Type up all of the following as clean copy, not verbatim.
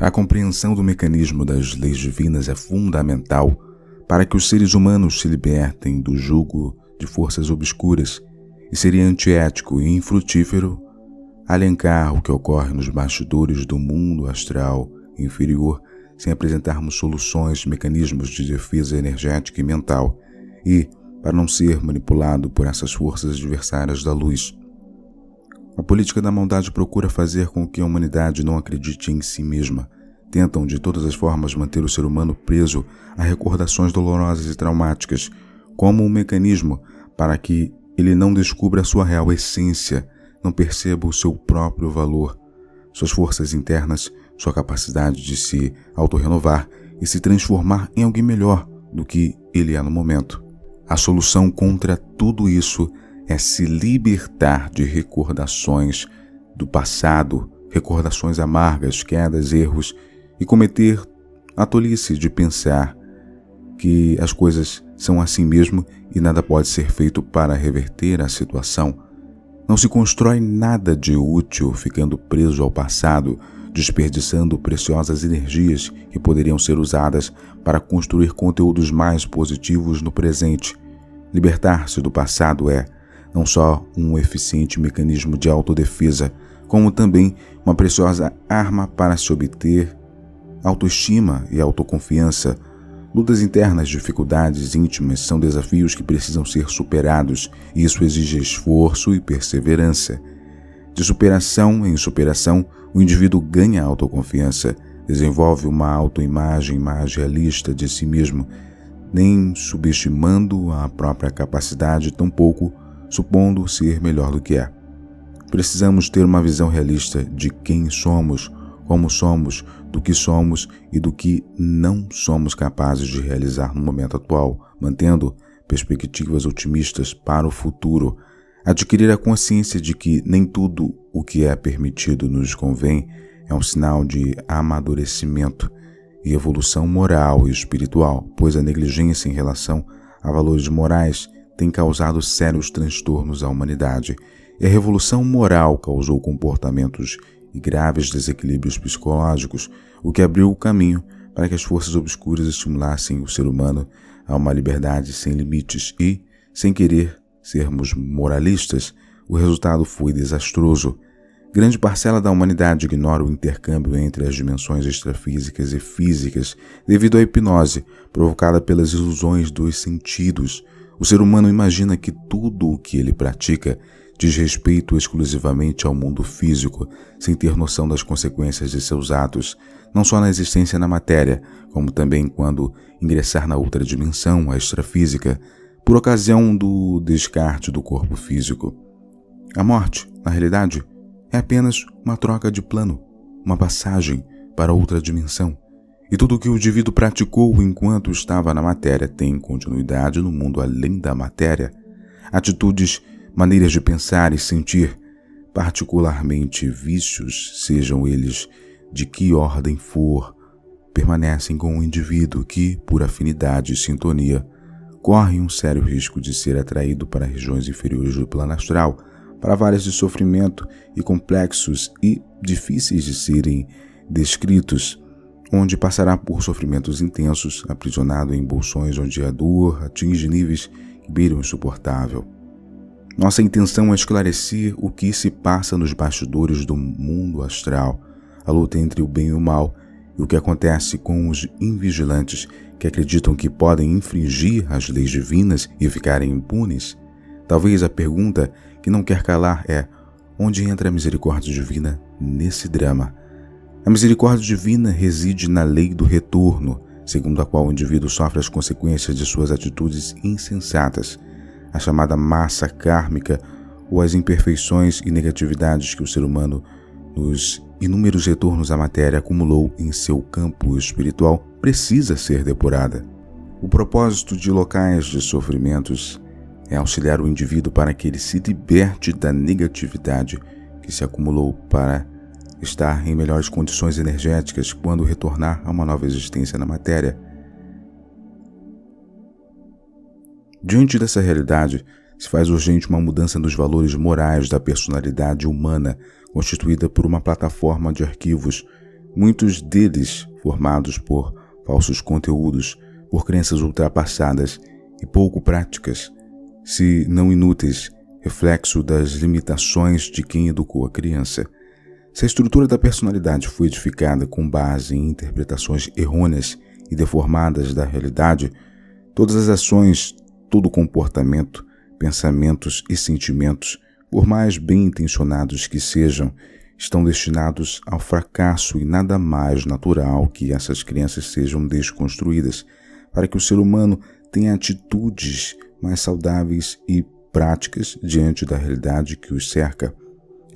A compreensão do mecanismo das leis divinas é fundamental para que os seres humanos se libertem do jugo de forças obscuras, e seria antiético e infrutífero alencar o que ocorre nos bastidores do mundo astral inferior sem apresentarmos soluções, mecanismos de defesa energética e mental, e para não ser manipulado por essas forças adversárias da luz. A política da maldade procura fazer com que a humanidade não acredite em si mesma. Tentam de todas as formas manter o ser humano preso a recordações dolorosas e traumáticas, como um mecanismo para que ele não descubra a sua real essência, não perceba o seu próprio valor, suas forças internas, sua capacidade de se autorrenovar e se transformar em alguém melhor do que ele é no momento. A solução contra tudo isso é se libertar de recordações do passado, recordações amargas, quedas, erros, e cometer a tolice de pensar que as coisas são assim mesmo e nada pode ser feito para reverter a situação. Não se constrói nada de útil ficando preso ao passado, desperdiçando preciosas energias que poderiam ser usadas para construir conteúdos mais positivos no presente. Libertar-se do passado é não só um eficiente mecanismo de autodefesa, como também uma preciosa arma para se obter autoestima e autoconfiança. Lutas internas, dificuldades íntimas são desafios que precisam ser superados, e isso exige esforço e perseverança. De superação em superação, o indivíduo ganha autoconfiança, desenvolve uma autoimagem mais realista de si mesmo, nem subestimando a própria capacidade, tampouco supondo ser melhor do que é. Precisamos ter uma visão realista de quem somos, como somos, do que somos e do que não somos capazes de realizar no momento atual, mantendo perspectivas otimistas para o futuro. Adquirir a consciência de que nem tudo o que é permitido nos convém é um sinal de amadurecimento e evolução moral e espiritual, pois a negligência em relação a valores morais tem causado sérios transtornos à humanidade, e a revolução moral causou comportamentos e graves desequilíbrios psicológicos, o que abriu o caminho para que as forças obscuras estimulassem o ser humano a uma liberdade sem limites e, sem querer sermos moralistas, o resultado foi desastroso. Grande parcela da humanidade ignora o intercâmbio entre as dimensões extrafísicas e físicas devido à hipnose provocada pelas ilusões dos sentidos. O ser humano imagina que tudo o que ele pratica diz respeito exclusivamente ao mundo físico, sem ter noção das consequências de seus atos, não só na existência na matéria, como também quando ingressar na outra dimensão, a extrafísica, por ocasião do descarte do corpo físico. A morte, na realidade, é apenas uma troca de plano, uma passagem para outra dimensão. E tudo o que o indivíduo praticou enquanto estava na matéria tem continuidade no mundo além da matéria. Atitudes, maneiras de pensar e sentir, particularmente vícios, sejam eles de que ordem for, permanecem com o indivíduo que, por afinidade e sintonia, corre um sério risco de ser atraído para regiões inferiores do plano astral, para várias de sofrimento e complexos e difíceis de serem descritos, onde passará por sofrimentos intensos, aprisionado em bolsões onde a dor atinge níveis que beiram o insuportável. Nossa intenção é esclarecer o que se passa nos bastidores do mundo astral, a luta entre o bem e o mal, e o que acontece com os invigilantes que acreditam que podem infringir as leis divinas e ficarem impunes. Talvez a pergunta que não quer calar é: onde entra a misericórdia divina nesse drama? A misericórdia divina reside na lei do retorno, segundo a qual o indivíduo sofre as consequências de suas atitudes insensatas, a chamada massa kármica ou as imperfeições e negatividades que o ser humano, nos inúmeros retornos à matéria, acumulou em seu campo espiritual, precisa ser depurada. O propósito de locais de sofrimentos é auxiliar o indivíduo para que ele se liberte da negatividade que se acumulou para estar em melhores condições energéticas quando retornar a uma nova existência na matéria. Diante dessa realidade, se faz urgente uma mudança nos valores morais da personalidade humana, constituída por uma plataforma de arquivos muitos deles formados por falsos conteúdos, por crenças ultrapassadas e pouco práticas, se não inúteis, reflexo das limitações de quem educou a criança. Se a estrutura da personalidade foi edificada com base em interpretações errôneas e deformadas da realidade, todas as ações, todo comportamento, pensamentos e sentimentos, por mais bem intencionados que sejam, estão destinados ao fracasso e nada mais natural que essas crenças sejam desconstruídas, para que o ser humano tenha atitudes mais saudáveis e práticas diante da realidade que os cerca.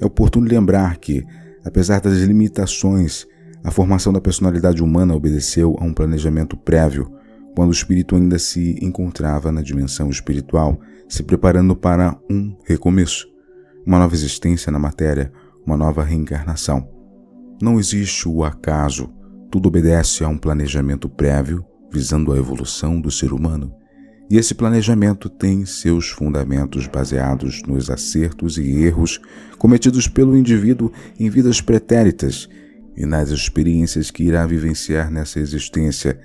É oportuno lembrar que, apesar das limitações, a formação da personalidade humana obedeceu a um planejamento prévio, quando o espírito ainda se encontrava na dimensão espiritual, se preparando para um recomeço, uma nova existência na matéria, uma nova reencarnação. Não existe o acaso, tudo obedece a um planejamento prévio, visando a evolução do ser humano. E esse planejamento tem seus fundamentos baseados nos acertos e erros cometidos pelo indivíduo em vidas pretéritas e nas experiências que irá vivenciar nessa existência.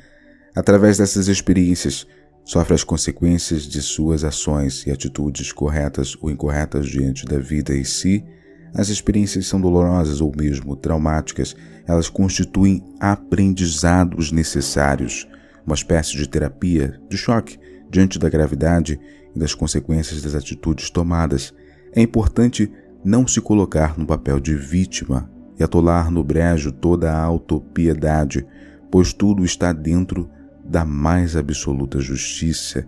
Através dessas experiências, sofre as consequências de suas ações e atitudes corretas ou incorretas diante da vida e se as experiências são dolorosas ou mesmo traumáticas, elas constituem aprendizados necessários, uma espécie de terapia, de choque, diante da gravidade e das consequências das atitudes tomadas. É importante não se colocar no papel de vítima e atolar no brejo toda a autopiedade, pois tudo está dentro da mais absoluta justiça.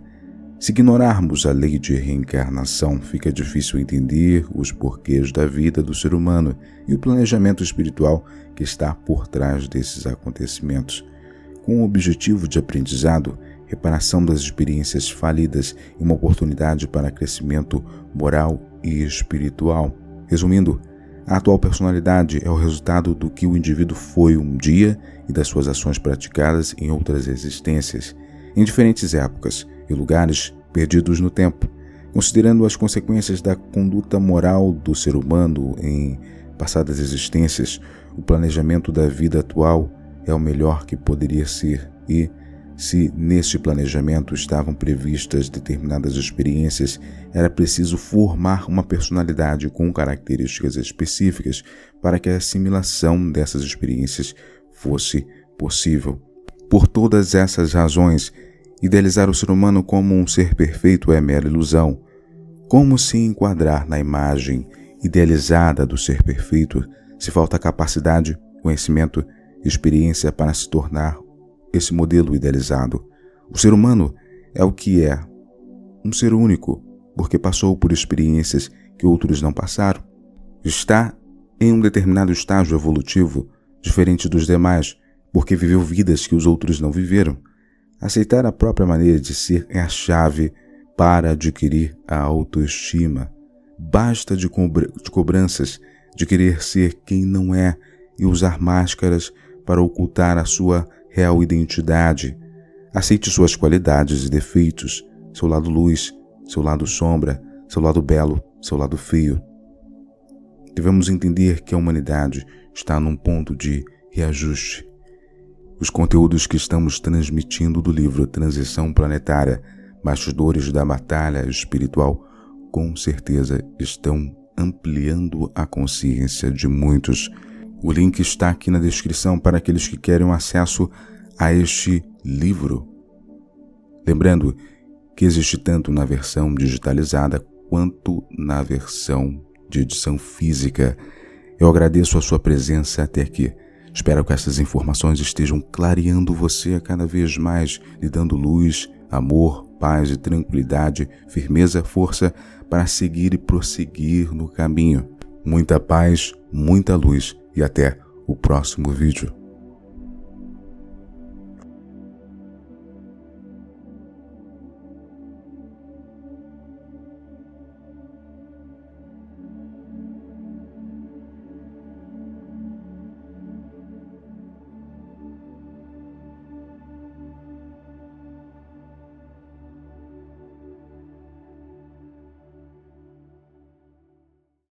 Se ignorarmos a lei de reencarnação, fica difícil entender os porquês da vida do ser humano e o planejamento espiritual que está por trás desses acontecimentos. Com o objetivo de aprendizado, reparação das experiências falidas e uma oportunidade para crescimento moral e espiritual. Resumindo, a atual personalidade é o resultado do que o indivíduo foi um dia e das suas ações praticadas em outras existências, em diferentes épocas e lugares perdidos no tempo. Considerando as consequências da conduta moral do ser humano em passadas existências, o planejamento da vida atual é o melhor que poderia ser e, se neste planejamento estavam previstas determinadas experiências, era preciso formar uma personalidade com características específicas para que a assimilação dessas experiências fosse possível. Por todas essas razões, idealizar o ser humano como um ser perfeito é mera ilusão. Como se enquadrar na imagem idealizada do ser perfeito se falta capacidade, conhecimento e experiência para se tornar esse modelo idealizado? O ser humano é o que é, um ser único, porque passou por experiências que outros não passaram. Está em um determinado estágio evolutivo, diferente dos demais, porque viveu vidas que os outros não viveram. Aceitar a própria maneira de ser é a chave para adquirir a autoestima. Basta de cobranças, de querer ser quem não é e usar máscaras para ocultar a sua real identidade. Aceite suas qualidades e defeitos, seu lado luz, seu lado sombra, seu lado belo, seu lado feio. Devemos entender que a humanidade está num ponto de reajuste. Os conteúdos que estamos transmitindo do livro Transição Planetária, Bastidores da Batalha Espiritual, com certeza estão ampliando a consciência de muitos. O link está aqui na descrição para aqueles que querem acesso a este livro. Lembrando que existe tanto na versão digitalizada quanto na versão de edição física. Eu agradeço a sua presença até aqui. Espero que essas informações estejam clareando você a cada vez mais, lhe dando luz, amor, paz e tranquilidade, firmeza, força para seguir e prosseguir no caminho. Muita paz, muita luz e até o próximo vídeo.